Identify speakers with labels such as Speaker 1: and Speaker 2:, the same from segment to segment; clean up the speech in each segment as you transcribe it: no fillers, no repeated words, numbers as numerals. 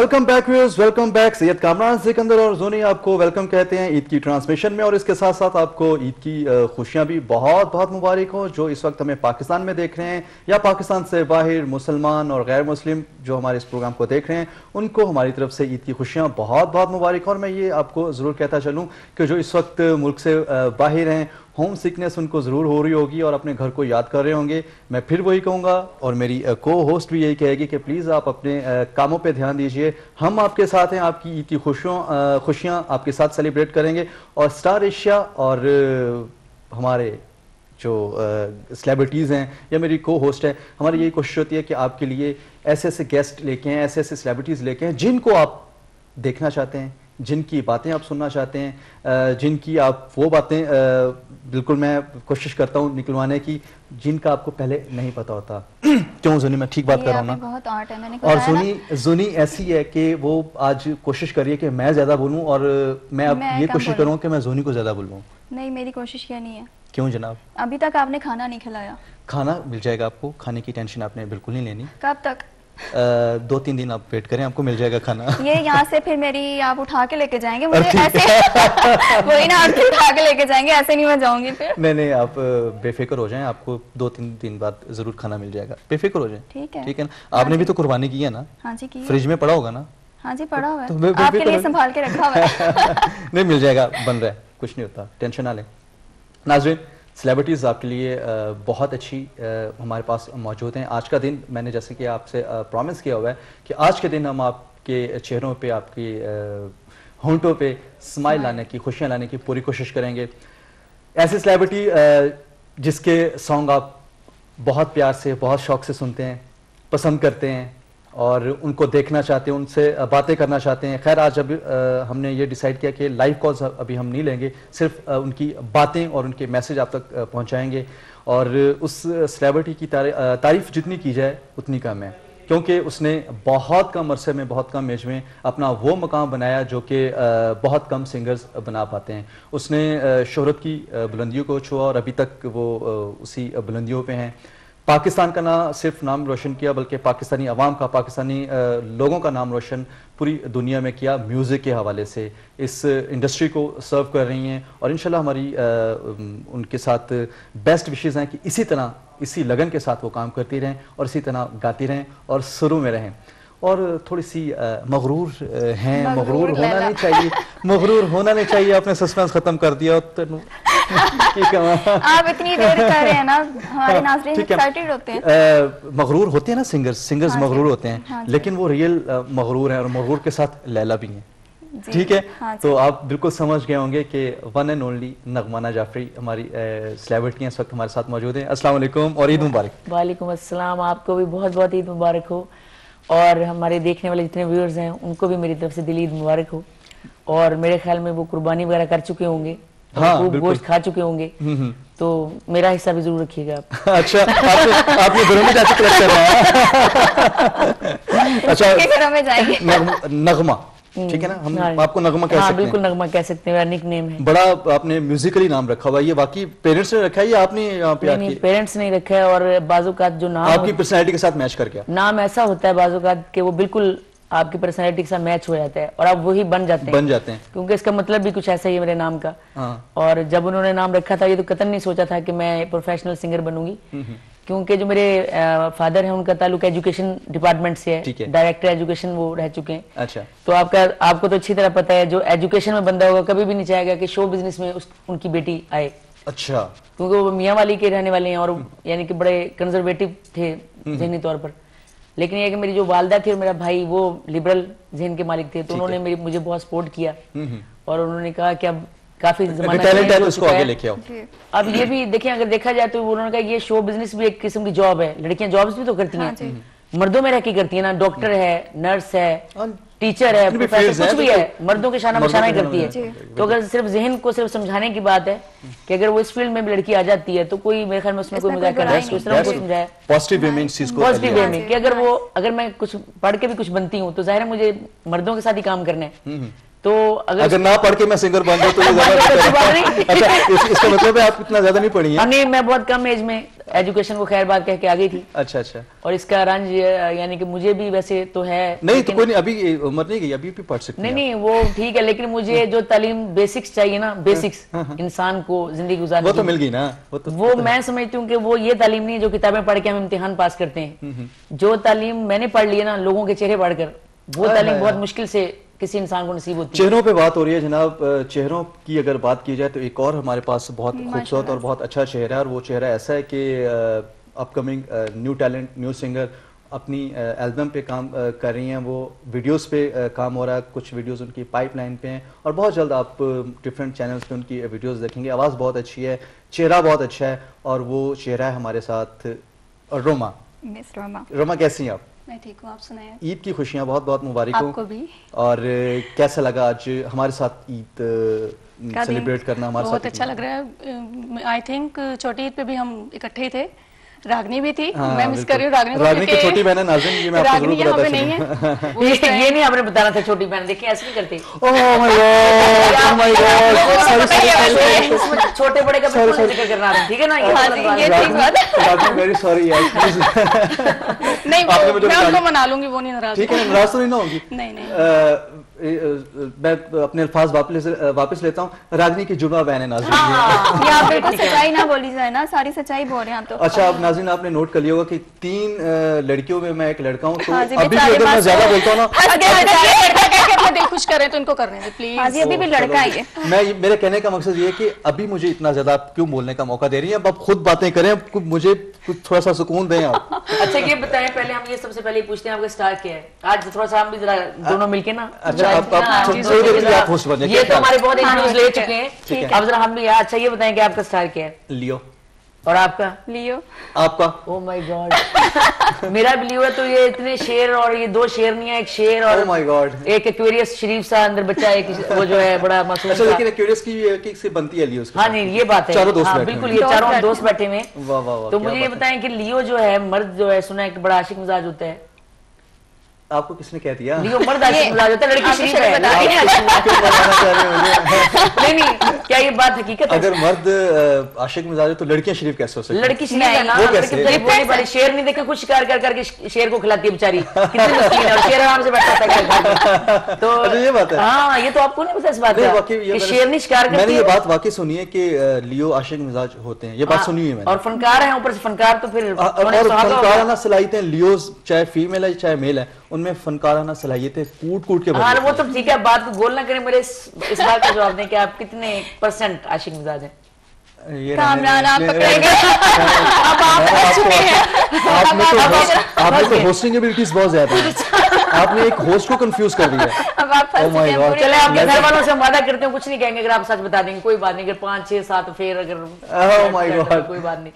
Speaker 1: Welcome back viewers, welcome back. Syed Kamran Sikandar और जोनी आपको welcome कहते हैं ईद की ट्रांसमिशन में, और इसके साथ साथ आपको ईद की खुशियां भी बहुत बहुत मुबारक हो। जो इस वक्त हमें पाकिस्तान में देख रहे हैं या पाकिस्तान से बाहर मुसलमान और गैर मुस्लिम जो हमारे इस प्रोग्राम को देख रहे हैं, उनको हमारी तरफ से ईद की खुशियां बहुत बहुत मुबारक। और मैं ये आपको ज़रूर कहता चलूँ कि जो इस वक्त मुल्क से बाहर हैं, होम सिकनेस उनको ज़रूर हो रही होगी और अपने घर को याद कर रहे होंगे। मैं फिर वही कहूँगा और मेरी को होस्ट भी यही कहेगी कि प्लीज़ आप अपने कामों पे ध्यान दीजिए। हम आपके साथ हैं, आपकी ईद की खुशियाँ आपके साथ सेलिब्रेट करेंगे। और स्टार एशिया और हमारे जो सेलिब्रिटीज़ हैं या मेरी को होस्ट है, हमारी यही कोशिश होती है कि आपके लिए ऐसे ऐसे गेस्ट लेके हैं, ऐसे ऐसे सेलिब्रिटीज़ लेके हैं जिनको आप देखना चाहते हैं, जिनकी बातें आप सुनना चाहते हैं, जिनकी आप वो बातें बिल्कुल मैं कोशिश करता हूँ निकलवाने की जिनका आपको पहले नहीं पता होता। क्यों जुनी, मैं ठीक बात कर रहा हूँ ना?
Speaker 2: बहुत आर्ट है, मैंने
Speaker 1: और जुनी ऐसी है कि वो आज कोशिश कर रही है कि मैं ज्यादा बोलूँ और मैं अब ये कोशिश करूँ कि मैं जुनी को ज्यादा बोलूँ।
Speaker 2: नहीं, मेरी कोशिश क्या नहीं है।
Speaker 1: क्यों जनाब?
Speaker 2: अभी तक आपने खाना नहीं खिलाया।
Speaker 1: खाना मिल जाएगा आपको, खाने की टेंशन आपने बिल्कुल नहीं लेनी।
Speaker 2: कब तक?
Speaker 1: 2-3 दिन आप वेट करें, आपको मिल जाएगा खाना।
Speaker 2: ये यहाँ से फिर मेरी आप उठा के लेके जाएंगे मुझे ऐसे? वही ना, आप उठा के लेके जाएंगे, ऐसे नहीं मैं जाऊंगी फिर।
Speaker 1: नहीं, आप बेफिक्र हो जाएं, आपको 2-3 दिन बाद जरूर खाना मिल जाएगा, बेफिक्र हो जाएं। ठीक है ना? आपने भी तो कुर्बानी की है ना? हाँ जी, की। फ्रिज में पड़ा होगा ना? हाँ जी, पड़ा हुआ है, तो आपके लिए संभाल के रखा हुआ है। नहीं, मिल जाएगा, बन रहा है, कुछ नहीं होता, टेंशन ना लें। नाज़रीन, सेलिब्रिटीज़ आपके लिए बहुत अच्छी हमारे पास मौजूद हैं। आज का दिन मैंने जैसे कि आपसे प्रॉमिस किया हुआ है कि आज के दिन हम आपके चेहरों पे, आपके होंठों पे स्माइल लाने की, खुशियाँ लाने की पूरी कोशिश करेंगे। ऐसे सेलिब्रिटी जिसके सॉन्ग आप बहुत प्यार से, बहुत शौक से सुनते हैं, पसंद करते हैं और उनको देखना चाहते हैं, उनसे बातें करना चाहते हैं। खैर, आज अभी हमने ये डिसाइड किया कि लाइव कॉल्स अभी हम नहीं लेंगे, सिर्फ उनकी बातें और उनके मैसेज आप तक पहुंचाएंगे। और उस सेलिब्रिटी की तारीफ जितनी की जाए उतनी कम है, क्योंकि उसने बहुत कम अरसे में, बहुत कम एज में अपना वो मकाम बनाया जो कि बहुत कम सिंगर्स बना पाते हैं। उसने शोहरत की बुलंदियों को छुआ और अभी तक वो उसी बुलंदियों पे हैं। पाकिस्तान का ना सिर्फ नाम रोशन किया, बल्कि पाकिस्तानी अवाम का, पाकिस्तानी लोगों का नाम रोशन पूरी दुनिया में किया। म्यूज़िक के हवाले से इस इंडस्ट्री को सर्व कर रही हैं और इंशाल्लाह हमारी उनके साथ बेस्ट विशेज़ हैं कि इसी तरह, इसी लगन के साथ वो काम करती रहें और इसी तरह गाती रहें और शुरू में रहें। और थोड़ी सी मगरूर हैं, मगरूर होना नहीं चाहिए, मगरूर होना नहीं चाहिए। आपने सस्पेंस खत्म कर दिया तो
Speaker 2: आप इतनी देर कर रहे हैं ना, हमारे नाज़रीन एक्साइटेड होते हैं।
Speaker 1: मगरूर होते हैं ना सिंगर्स,
Speaker 2: हाँ
Speaker 1: मगरूर होते हैं,
Speaker 2: हाँ,
Speaker 1: लेकिन वो रियल मगरूर हैं और मगरूर के साथ लैला भी हैं। ठीक है, हाँ, तो आप बिल्कुल समझ गए होंगे कि वन एंड ओनली नगमाना जाफरी हमारी सेलिब्रिटी इस वक्त हमारे साथ मौजूद हैं। अस्सलाम वालेकुम और ईद मुबारक।
Speaker 3: वालेकुम अस्सलाम, आपको भी बहुत बहुत ईद मुबारक हो और हमारे देखने वाले जितने व्यूअर्स हैं उनको भी मेरी तरफ से दिली ईद मुबारक हो। और मेरे ख्याल में वो कुर्बानी वगैरह कर चुके होंगे, हाँ, गोश्त खा चुके होंगे, तो मेरा हिस्सा भी जरूर रखिएगा आप। अच्छा,
Speaker 1: आपने घरों में जाके कलेक्ट कर रहा है? अच्छा,
Speaker 2: घरों में जाएंगे।
Speaker 1: नगमा, ठीक है ना, हम आपको नगमा कह सकते हैं।
Speaker 3: बिल्कुल नगमा कह सकते हैं, निक नेम है।
Speaker 1: बड़ा आपने म्यूजिकली नाम रखा हुआ है, ये वाकई पेरेंट्स ने रखा है या आपने यहाँ पे?
Speaker 3: नहीं, पेरेंट्स नहीं रखा है। और बाजूकात जो नाम
Speaker 1: आपकी पर्सनैलिटी के साथ मैच कर गया,
Speaker 3: नाम ऐसा होता है बाजूकात के वो बिल्कुल आपकी पर्सनैलिटी के साथ मैच हो जाता है और आप वही बन जाते हैं, क्योंकि इसका मतलब भी कुछ ऐसा ही है मेरे नाम का। और जब उन्होंने नाम रखा था, ये तो कतई नहीं सोचा था कि मैं प्रोफेशनल सिंगर बनूंगी, क्योंकि जो मेरे फादर हैं उनका ताल्लुक एजुकेशन डिपार्टमेंट से है, डायरेक्टर एजुकेशन वो रह चुके हैं। अच्छा, तो आपको तो अच्छी तरह पता है, जो एजुकेशन में बंदा होगा कभी भी नहीं चाहेगा कि शो बिजनेस में उनकी बेटी आए। अच्छा, क्योंकि वो मियाँ वाली के रहने वाले हैं और यानी कि बड़े कंजर्वेटिव थे ज़हनी तौर पर। लेकिन ये कि मेरी जो वालदा थी और मेरा भाई वो लिबरल ज़हन के मालिक थे, तो उन्होंने मुझे बहुत सपोर्ट किया और उन्होंने कहा कि अब काफी जमाना है, उसको आगे लेके आओ। अब ये भी देखिए, अगर देखा जाए तो उन्होंने कहा ये शो बिजनेस भी एक किस्म की जॉब है, लड़कियां जॉब्स भी तो करती हैं, मर्दों में रह के करती है ना, डॉक्टर है, नर्स है, टीचर है, प्रोफेसर, कुछ भी है, मर्दों के शाना बशाना ही करती है। तो अगर सिर्फ जहन को सिर्फ समझाने की बात है कि अगर वो इस फील्ड में भी लड़की आ जाती है तो कोई मेरे ख्याल में उसमें कोई मजाक कर रहा है, उस तरह को समझाया
Speaker 1: पॉजिटिव वे में, इस चीज को
Speaker 3: पॉजिटिव वे में कि अगर मैं कुछ पढ़ के भी कुछ बनती हूँ तो जाहिर है मुझे मर्दों के साथ ही काम करना है। तो अगर ना पढ़ के मैं सिंगर बन जाऊं तो ये ज्यादा अच्छा, इसका मतलब है आप इतना ज्यादा नहीं पढ़ी हैं? नहीं, मैं बहुत कम एज में एजुकेशन को खैर बात कह के आ गई थी।
Speaker 1: अच्छा अच्छा।
Speaker 3: और इसका रंज यानी कि मुझे भी वैसे तो है
Speaker 1: नहीं, तो कोई नहीं, अभी उम्र नहीं गई, अभी भी पढ़ सकते हैं।
Speaker 3: नहीं वो ठीक है, लेकिन मुझे जो तालीम बेसिक्स चाहिए ना, बेसिक्स इंसान को जिंदगी गुजारने,
Speaker 1: वो तो मिल गई ना।
Speaker 3: वो मैं समझती हूँ कि वो ये तालीम नहीं है जो किताबें पढ़ के हम इम्तिहान पास करते हैं। जो तालीम मैंने पढ़ ली है ना, लोगों के चेहरे पढ़कर, वो तालीम बहुत मुश्किल से किसी इंसान को नसीब होती है।
Speaker 1: चेहरों पे बात हो रही है जनाब, चेहरों की अगर बात की जाए तो एक और हमारे पास बहुत खूबसूरत और बहुत अच्छा चेहरा है, और वो चेहरा ऐसा है कि upcoming new talent, new singer अपनी एल्बम पे काम कर रही हैं, वो वीडियोस पे काम हो रहा है, कुछ वीडियोस उनकी पाइपलाइन पे हैं, और बहुत जल्द आप डिफरेंट चैनल्स पे उनकी वीडियोस देखेंगे। आवाज़ बहुत अच्छी है, चेहरा बहुत अच्छा है, और वो चेहरा है हमारे साथ रोमा।
Speaker 2: मिस रोमा।
Speaker 1: रोमा कैसी हैं आप?
Speaker 2: मैं ठीक हूँ, आप सुनाएं।
Speaker 1: ईद की खुशियाँ बहुत बहुत मुबारक हो
Speaker 2: आपको भी।
Speaker 1: और कैसा लगा आज हमारे साथ ईद सेलिब्रेट करना? हमारे
Speaker 4: बहुत अच्छा लग रहा है। आई थिंक छोटी ईद पे भी हम इकट्ठे ही थे, रागनी भी थी। हाँ, मैं मिस कर रही हूँ रागनी
Speaker 1: की छोटी बहन नाज़िन, ये मैं आपको जरूर बताता
Speaker 4: नहीं है।
Speaker 3: ये नहीं आपने बताना था, छोटी बहन देखिए ऐसे नहीं करती।
Speaker 1: ओह माय गॉड, सॉरी
Speaker 3: छोटे बड़े का बिल्कुल जिक्र करना है, ठीक है ना?
Speaker 2: ये ठीक बात है।
Speaker 1: वेरी सॉरी यार, प्लीज।
Speaker 4: नहीं मैं उनको मना लूंगी, वो नहीं नाराज।
Speaker 1: ठीक है, नाराज तो नहीं ना होगी?
Speaker 4: नहीं।
Speaker 1: मैं अपने अल्फाज वापस लेता हूँ। रागनी की जुड़वा बहन है नाज़िन।
Speaker 2: ये आप देखो, सच्चाई ना बोली जाए ना, सारी सच्चाई बोल रहे हैं आप तो।
Speaker 1: अच्छा, अब नाज़िन आपने नोट कर लिया होगा कि 3 लड़कियों में मैं एक लड़का हूँ, तो अभी भी अगर मैं ज्यादा बोलता हूँ ना,
Speaker 4: अपना दिल खुश करें तो इनको करने दे प्लीज।
Speaker 2: हाँ जी, अभी भी लड़का है।
Speaker 1: मेरे कहने का मकसद ये है कि अभी मुझे इतना ज्यादा आप क्यों बोलने का मौका दे रही हैं? अब आप खुद बातें करें, मुझे कुछ थोड़ा सा सुकून दें आप।
Speaker 3: अच्छा ये बताएं, पहले हम ये सबसे पहले पूछते हैं आपका स्टार क्या है? आज थोड़ा सा हम भी जरा दोनों मिलके ना,
Speaker 1: अच्छा आप होस्ट बन जाए।
Speaker 3: ये तो हमारे बहुत इंटरव्यूज ले चुके हैं, अब जरा हम भी। अच्छा ये बताएं कि आपका स्टार क्या है?
Speaker 1: लियो।
Speaker 3: और आपका?
Speaker 2: लियो।
Speaker 1: आपका?
Speaker 3: ओह माय गॉड, मेरा भी लियो है। तो ये इतने शेर, और ये 2 शेरनियां, एक शेर और
Speaker 1: ओह माय गॉड
Speaker 3: एक एक्वेरियस शरीफ सा अंदर बच्चा, एक वो जो है बड़ा मासूम।
Speaker 1: अच्छा, लेकिन एक्वेरियस की से बनती है लियो।
Speaker 3: हाँ नहीं, ये बात है,
Speaker 1: चारों दोस्त
Speaker 3: हाँ, बिल्कुल, ये चारों दोस्त बैठे हुए।
Speaker 1: वाह वाह वाह।
Speaker 3: तो मुझे ये बताएं कि लियो जो है मर्द जो है, सुना है कि बड़ा आशिक मिजाज होता है।
Speaker 1: आपको किसने कह दिया?
Speaker 3: लियो मर्द आशिक मिजाज होता है, लड़की शरीफ है। नहीं, क्या ये बात हकीकत है?
Speaker 1: अगर मर्द आशिक मिजाज है तो लड़कियां शरीफ कैसे हो सकती?
Speaker 3: लड़की शरीफ है ना, लड़की शेर नहीं देखे कुछ शिकार कर करके शेर को खिलाती है बेचारी, कितनी मुश्किल है, और शेर आराम से बैठा है। तो
Speaker 1: ये बात है।
Speaker 3: हाँ, ये तो आपको नहीं पता इस बात का, शेर नहीं शिकार करती।
Speaker 1: मैंने ये बात वाकई सुनी है कि लियो आशिक मिजाज होते हैं, ये बात सुनी है मैंने।
Speaker 3: और फनकार है ऊपर से, फनकार तो फिर
Speaker 1: फनकाराना सलाहियतें, लियो चाहे फीमेल है चाहे मेल है, उनमें फनकाराना सलाहियतें कूट के।
Speaker 3: हाँ वो तो ठीक है, बात को गोल ना करें, मेरे इस बात का जवाब दें कि आप कितने % आशिक मिजाज हैं?
Speaker 2: कामरान आप पकड़ेंगे।
Speaker 1: आपने तो होस्टिंग एबिलिटीज बहुत ज्यादा है, आपने एक होस्ट को कंफ्यूज कर दिया।
Speaker 2: अब आप फंस गए हैं।
Speaker 3: चले आपके घर वालों से हम वादा करते हैं कुछ नहीं कहेंगे, अगर आप सच बता देंगे कोई बात नहीं, अगर 5, 6, 7 फिर अगर कोई बात नहीं,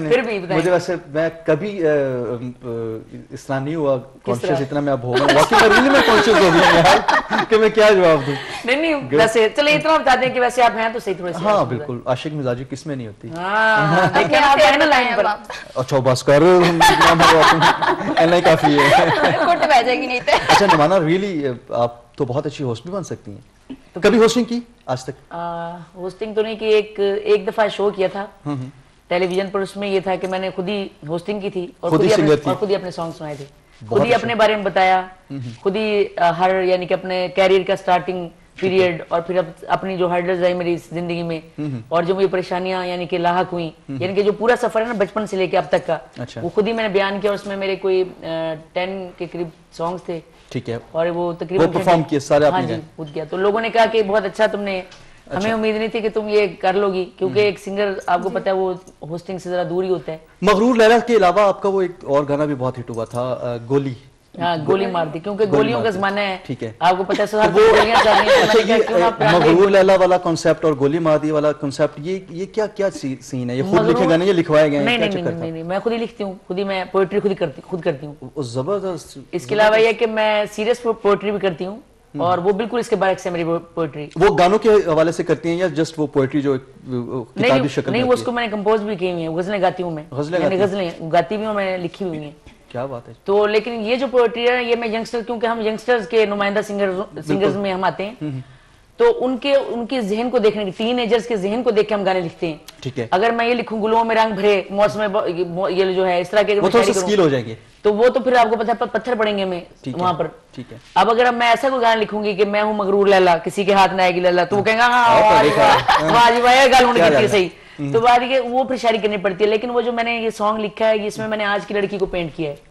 Speaker 3: फिर भी
Speaker 1: मुझे वैसे मैं कभी इस तरह नहीं हुआ कॉन्शियस, इतना मैं अब हो गया वाकई मैं कॉन्शियस हो गया यार कि मैं क्या जवाब दूं।
Speaker 3: नहीं वैसे चले इतना बता दें कि वैसे आप हैं तो सही थोड़े से।
Speaker 1: हाँ बिल्कुल, आशिक मिजाजी किसमें नहीं होती।
Speaker 3: देखिए आप हैं ना लाइन पर।
Speaker 1: अच्छा बस कर, काफी है। अच्छा नुमाना, रियली आप तो बहुत अच्छी होस्ट भी बन सकती हैं। तो कभी होस्टिंग की आज तक?
Speaker 3: होस्टिंग तो नहीं की, एक दफा शो किया था टेलीविजन पर, उसमें ये था कि मैंने खुद ही होस्टिंग की थी और खुद ही अपने सॉन्ग सुनाए थे, खुद ही अपने बारे में बताया, खुद ही हर यानी कि अपने कैरियर का स्टार्टिंग पीरियड, और फिर अपनी जो हर्डल्स आई मेरी जिंदगी में, और जो मुझे परेशानियां यानी कि लाहक हुई, यानी कि जो पूरा सफर है ना बचपन से लेके अब तक का, वो खुद ही मैंने बयान किया। उसमें मेरे कोई 10 के करीब सॉन्ग्स थे,
Speaker 1: ठीक है,
Speaker 3: और वो तकरीबन
Speaker 1: परफॉर्म किए सारे आपने?
Speaker 3: हाँ जी, खुद किया। तो लोगों ने कहा कि बहुत अच्छा तुमने, हमें उम्मीद नहीं थी कि तुम ये कर लोगी, क्योंकि एक सिंगर आपको पता है वो होस्टिंग से जरा दूर ही होता है।
Speaker 1: मगरूर लैला के अलावा आपका वो एक और गाना भी बहुत हिट हुआ था, गोली।
Speaker 3: हाँ, गोली मार दी, क्योंकि गोलियों का जमाना है,
Speaker 1: ठीक है,
Speaker 3: आपको पता है वो गोलियां चल रही हैं।
Speaker 1: मगरूर लैला वाला कॉन्सेप्ट और गोली मार दी वाला कॉन्सेप्ट, ये क्या सीन है? ये खुद लिखे गाने, ये लिखवाए गए हैं?
Speaker 3: नहीं, मैं खुद ही लिखती हूँ, खुद ही मैं पोएट्री खुद करती हूँ।
Speaker 1: जबरदस्त।
Speaker 3: इसके अलावा ये कि मैं सीरियस पोएट्री भी करती हूँ, और वो बिल्कुल इसके बारे से मेरी पोएट्री।
Speaker 1: वो गानों के हवाले से करती हैं या जस्ट वो पोएट्री जो किताबी शक्ल में?
Speaker 3: नहीं, उसको मैंने कंपोज भी की हुई है, गजलें गाती हूँ मैं, गजलें गाती भी हूँ, मैंने लिखी हुई है।
Speaker 1: क्या बात है।
Speaker 3: तो लेकिन ये जो पोएट्री है ये मैं यंगस्टर, क्योंकि हम यंगस्टर्स के नुमाइंदा सिंगर्स में हम आते हैं, तो उनके जहन को देखने की, टीनेजर्स के जहन को देख के हम गाने लिखते हैं।
Speaker 1: ठीक है।
Speaker 3: अगर मैं ये लिखूं गुलों में रंग भरे मौसम ये जो है इस तरह के
Speaker 1: वो तो स्किल हो जाएंगे,
Speaker 3: तो वो तो फिर आपको पता है पत्थर पड़ेंगे मैं वहां पर।
Speaker 1: ठीक है।
Speaker 3: अब अगर मैं ऐसा कोई गाना लिखूंगी कि मैं हूं मगरूर लैला, किसी के हाथ में आएगी लैला, तो वो कहेंगे वाह जी वाह गाल होनी चाहिए सही, तो बात ये वो फिर शायरी करनी पड़ती है। लेकिन वो जो मैंने ये सॉन्ग लिखा है इसमें मैंने आज की लड़की को पेंट किया है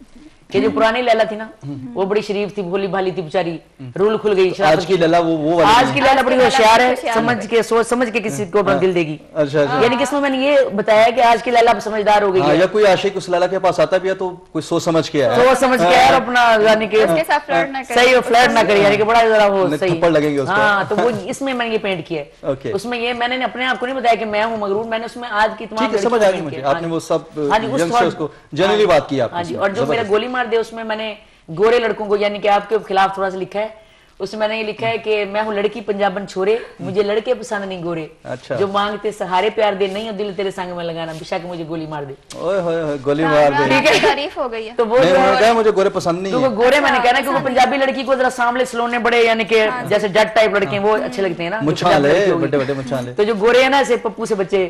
Speaker 3: कि जो पुरानी लैला थी ना वो बड़ी शरीफ थी, भोली भाली थी बेचारी, रूल खुल गई।
Speaker 1: आज की लैला वो
Speaker 3: आज की लैला बड़ी होशियार है, समझ के सोच समझ के किसी को दिल देगी।
Speaker 1: अच्छा।
Speaker 3: यानी कि इसमें मैंने ये बताया कि आज की लैला समझदार हो गई है।
Speaker 1: या कोई आशिक उस लैला के पास आता भी है तो कोई सोच समझ के आया,
Speaker 3: सोच समझ के आया अपना, यानी कि सही फ्लर्ट ना करे, यानी कि बड़ा जरा हो सही
Speaker 1: थप्पड़ लगेंगे उसको।
Speaker 3: हाँ, तो वो इसमें मैंने ये पेंट किया है। उसमें ये मैंने अपने आप को नहीं बताया कि मैं हूँ मगरूर, मैंने उसमें आज की तमाम
Speaker 1: समझ आ गई मुझे, आपने वो सब यंगस्टर्स को जनरली बात की आपने।
Speaker 3: हाँ जी, और जो मेरा गोली मार दे उसमें मैंने गोरे लड़कों को यानी कि आपके खिलाफ थोड़ा सा लिखा है। उसमें मैंने ये लिखा है कि मैं हूँ लड़की पंजाबन छोरे, मुझे लड़के पसंद नहीं गोरे।
Speaker 1: अच्छा।
Speaker 3: जो मांगते सहारे प्यार दे, नहीं हो दिल तेरे संग में लगाना, बेशक मुझे गोली मार दे।
Speaker 1: ओए होए गोली मार दे,
Speaker 2: ठीक है, तारीफ हो गई है।
Speaker 3: तो वो जो
Speaker 1: मुझे गोरे पसंद नहीं है,
Speaker 3: तो गोरे मैंने कहना क्योंकि पंजाबी लड़की को जरा सामले सलोने बड़े यानी कि जैसे जट टाइप लड़के हैं वो अच्छे लगते हैं ना,
Speaker 1: मुछाले बड़े बड़े मुछाले।
Speaker 3: तो जो गोरे है ना ऐसे पप्पू से बच्चे,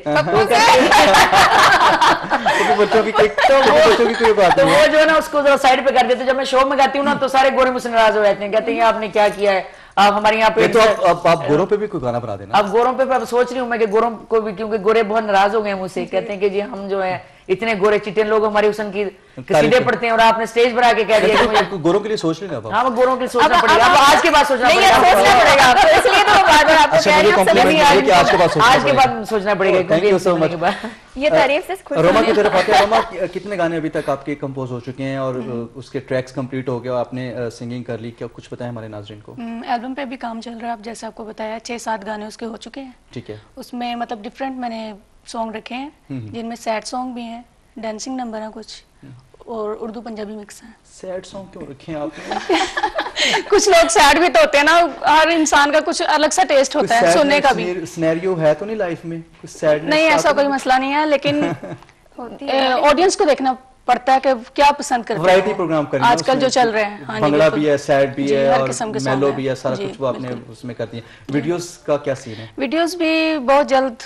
Speaker 1: बच्चों की कोई बात
Speaker 3: तो वो जो है ना उसको जरा साइड पे कर देते। जब मैं शो में गाती हूँ ना तो सारे गोरे मुझसे नाराज हो जाते हैं, कहते हैं आपने क्या किया है, आप हमारे यहाँ पे।
Speaker 1: तो आप गोरों पे भी कोई गाना बना देना।
Speaker 3: अब गोरों पे अब सोच रही हूँ मैं कि गोरों को भी, क्योंकि गोरे बहुत नाराज हो गए मुझसे, कहते हैं कि जी हम जो है इतने गोरे चिट्टे लोग हमारी हुसैन की सीधे पड़ते हैं और आपने स्टेज पर आके कह दिया कि
Speaker 1: गोरों के लिए सोच लेना।
Speaker 3: हाँ, गोरों के लिए सोचना पड़ेगा, अब आज के बाद सोचना पड़ेगा,
Speaker 2: इसलिए तो
Speaker 3: आज के बाद सोचना पड़ेगा क्योंकि
Speaker 2: ये तारीफ से खुश।
Speaker 1: रोमा की तरफ आते हैं। रोमा, कितने गाने अभी तक आपके कंपोज हो चुके हैं और उसके ट्रैक्स कंप्लीट हो गए, आपने सिंगिंग कर ली, क्या कुछ बताया हमारे नाज़रीन को?
Speaker 4: एल्बम पे भी काम चल रहा है, जैसे आपको बताया 6-7 गाने उसके हो चुके हैं।
Speaker 1: ठीक है।
Speaker 4: उसमें मतलब डिफरेंट मैंने सॉन्ग रखे हैं जिनमें सैड सॉन्ग भी हैं, डांसिंग नंबर है कुछ, और उर्दू पंजाबी मिक्स है।
Speaker 1: सैड सॉन्ग क्यों रखे हैं आपने?
Speaker 4: कुछ लोग सैड भी तो होते हैं ना, हर इंसान का कुछ अलग सा टेस्ट होता है सुनने का भी।
Speaker 1: सिनेरियो है तो नहीं लाइफ में कुछ सैड?
Speaker 4: नहीं, ऐसा कोई मसला नहीं है, लेकिन ऑडियंस को देखना पड़ता है कि क्या पसंद करते हैं।
Speaker 1: वैरायटी प्रोग्राम करना
Speaker 4: आजकल जो चल रहे हैं, हाँ,
Speaker 1: भंगड़ा भी है, सैड भी है और मेलो भी है, सारा कुछ वो आपने उसमें करती है। वीडियोस का क्या सीन है?
Speaker 4: वीडियोस भी बहुत जल्द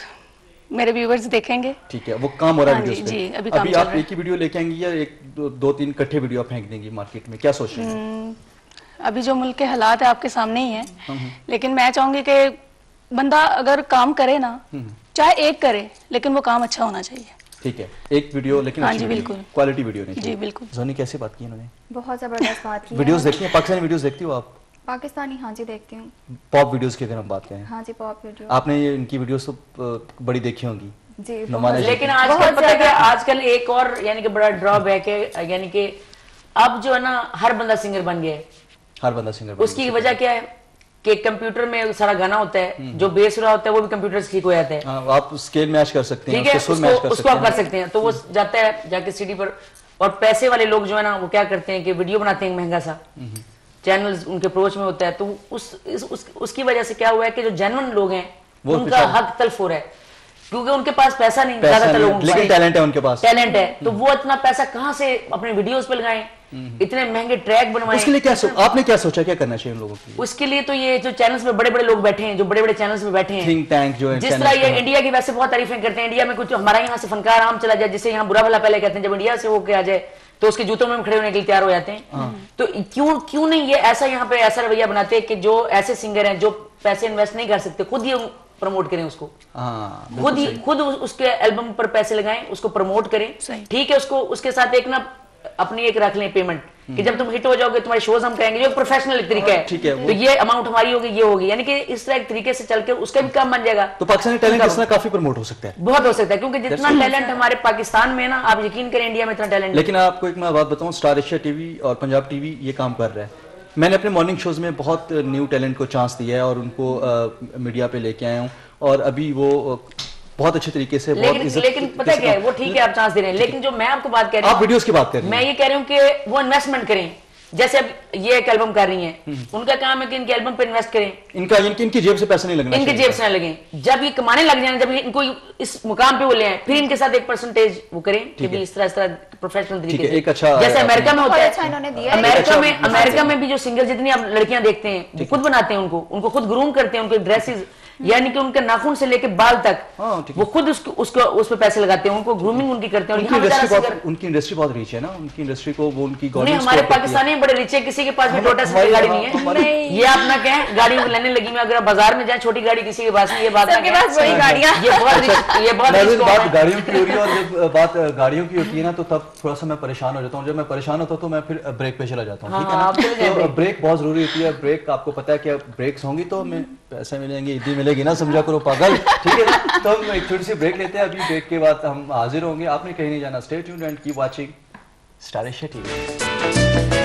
Speaker 4: मेरे व्यूअर्स देखेंगे।
Speaker 1: ठीक है, वो काम हो रहा है वीडियोस पे।
Speaker 4: जी, अभी
Speaker 1: आप एक ही वीडियो लेके आएंगी या एक दो तीन इकट्ठे वीडियो आप फेंक देंगी मार्केट में, क्या सोच रही हैं?
Speaker 4: अभी जो मुल्क के हालात है आपके सामने ही है, लेकिन मैं चाहूंगी कि बंदा अगर काम करे ना, चाहे एक करे, लेकिन वो काम अच्छा होना चाहिए।
Speaker 1: ठीक है, एक वीडियो लेकिन
Speaker 4: हाँ जी, बिल्कुल
Speaker 1: क्वालिटी वीडियो नहीं चाहिए।
Speaker 4: जी बिल्कुल।
Speaker 1: जोनी कैसे बात की इन्होंने?
Speaker 2: बहुत जबरदस्त बात की।
Speaker 1: वीडियोस देखती हैं, पाकिस्तानी वीडियोस देखती हो आप?
Speaker 2: पाकिस्तानी, हाँ जी देखती हूँ।
Speaker 1: पॉप वीडियोस की अगर हम बात करें?
Speaker 2: हाँ जी, पॉप वीडियो।
Speaker 1: आपने ये इनकी वीडियोस तो बड़ी देखी होंगी
Speaker 2: जी।
Speaker 3: लेकिन आजकल पता है आजकल एक और यानी कि बड़ा ड्रॉबैक है, यानी कि अब जो है ना हर बंदा सिंगर बन गया है।
Speaker 1: हर बंदा सिंगर।
Speaker 3: उसकी वजह क्या है कि कंप्यूटर में सारा गाना होता है, जो बेस रहा होता है वो भी कंप्यूटर से ठीक हो जाता है।
Speaker 1: आप स्केल मैच कर सकते हैं,
Speaker 3: ठीक है, उसको आप कर सकते हैं, तो वो जाता है जाके सीडी पर। और पैसे वाले लोग जो है ना वो क्या करते हैं कि वीडियो बनाते हैं महंगा सा, चैनल्स उनके अप्रोच में होता है, तो उसकी वजह से क्या हुआ है कि जो जेन्युइन लोग हैं उनका हक तल्फ हो रहा है, क्योंकि उनके पास पैसा नहीं, ज्यादातर लोगों के
Speaker 1: लेकिन टैलेंट है, उनके पास
Speaker 3: टैलेंट है, तो वो इतना पैसा कहां से अपने वीडियोस पे लगाएं, इतने महंगे ट्रैक बनवाएं।
Speaker 1: उसके लिए क्या आपने क्या सोचा, क्या करना चाहिए उन लोगों के लिए?
Speaker 3: उसके लिए तो ये जो चैनल्स में बड़े बड़े लोग बैठे हैं, जो बड़े बड़े चैनल्स में बैठे हैं,
Speaker 1: थिंक टैंक जो है,
Speaker 3: जिस तरह ये इंडिया की वैसे बहुत तारीफें करते हैं, इंडिया में कुछ हमारा यहाँ से फनकार आम चला जाए, जिसे यहाँ बुरा भला पहले कहते हैं, जब इंडिया से होके आ जाए तो उसके जूतों में खड़े होने के लिए तैयार हो जाते हैं। तो क्यों नहीं ये ऐसा यहाँ पे ऐसा रवैया बनाते हैं कि जो ऐसे सिंगर हैं जो पैसे इन्वेस्ट नहीं कर सकते, खुद ही प्रमोट करें उसको, खुद उसके एल्बम पर पैसे लगाएं, उसको प्रमोट करें। ठीक है, उसको उसके साथ एक ना अपनी एक रख लें पेमेंट कि जब तुम हिट हो जाओगे तुम्हारे शोज हम करेंगे, जो प्रोफेशनल तरीका है, ठीक है, तो ये अमाउंट हमारी होगी, ये होगी, यानी कि इस तरह एक तरीके से चलकर उसका भी काम बन जाएगा।
Speaker 1: तो पाकिस्तानी टैलेंट इसमें काफी प्रमोट हो सकता है,
Speaker 3: बहुत हो सकता है, क्योंकि जितना टैलेंट हमारे पाकिस्तान में ना, आप यकीन करें इंडिया में इतना टैलेंट।
Speaker 1: लेकिन आपको एक मैं बात बताऊं, स्टार एशिया टीवी और पंजाब टीवी ये काम कर रहा है। मैंने अपने मॉर्निंग शोज में बहुत न्यू टैलेंट को चांस दिया है और उनको मीडिया पे लेके आया हूँ, और अभी वो बहुत अच्छे तरीके से
Speaker 3: लेकिन पता क्या है, वो ठीक है आप चांस दे रहे हैं, लेकिन जो मैं आपको बात कह रही हूँ,
Speaker 1: आप वीडियोस की बात कर रहे हैं,
Speaker 3: मैं ये कह रही हूँ कि वो इन्वेस्टमेंट करें, जैसे अब ये एक एल्बम कर रही हैं, उनका काम है कि इनके एल्बम पे इन्वेस्ट करें,
Speaker 1: इनकी जेब से पैसे नहीं लगना,
Speaker 3: इनकी जेब से नहीं लगे। जब ये कमाने लग जाए, जब इनको इस मुकाम पे वो ले आए, फिर इनके साथ एक परसेंटेज वो करें कि भी इस तरह प्रोफेशनल तरीके से।
Speaker 1: एक अच्छा,
Speaker 3: जैसे अमेरिका में होता है, अमेरिका में भी जो सिंगर जितनी आप लड़कियां देखते हैं वो खुद बनाते हैं, उनको खुद ग्रूम करते हैं, उनके ड्रेसेस यानी कि उनके नाखून से लेके बाल तक वो खुद उसको उस पे पैसे लगाते हैं, उनको ग्रूमिंग उनकी करते हैं।
Speaker 1: उनकी इंडस्ट्री बहुत रिच है ना, उनकी इंडस्ट्री को वो उनकी
Speaker 3: नहीं, हमारे पाकिस्तानी बड़े रिच है, किसी के पास भी टोटा से गाड़ी नहीं है। ये आप ना कहें गाड़ी लेने लगी में, अगर बाजार में जाए छोटी गाड़ी किसी के पास नहीं, ये बात
Speaker 2: सबके पास बड़ी गाड़ियां,
Speaker 3: ये बहुत
Speaker 1: बात गाड़ियों की हो रही है। और जब बात गाड़ियों की होती है ना, तो तब थोड़ा सा मैं परेशान हो जाता हूँ। जब मैं परेशान होता हूँ तो मैं फिर ब्रेक पे चला जाता हूँ, ठीक है ना। तो ब्रेक बहुत जरूरी होती है। ब्रेक आपको पता है कि ब्रेक्स होंगी तो हमें पैसे मिलेंगे, ईदी मिलेगी ना, समझा करो पागल, ठीक है ना। तो हम एक छोटी सी ब्रेक लेते हैं, अभी ब्रेक के बाद हम हाजिर होंगे। आपने कहीं नहीं जाना, stay tuned and keep watching stylish TV.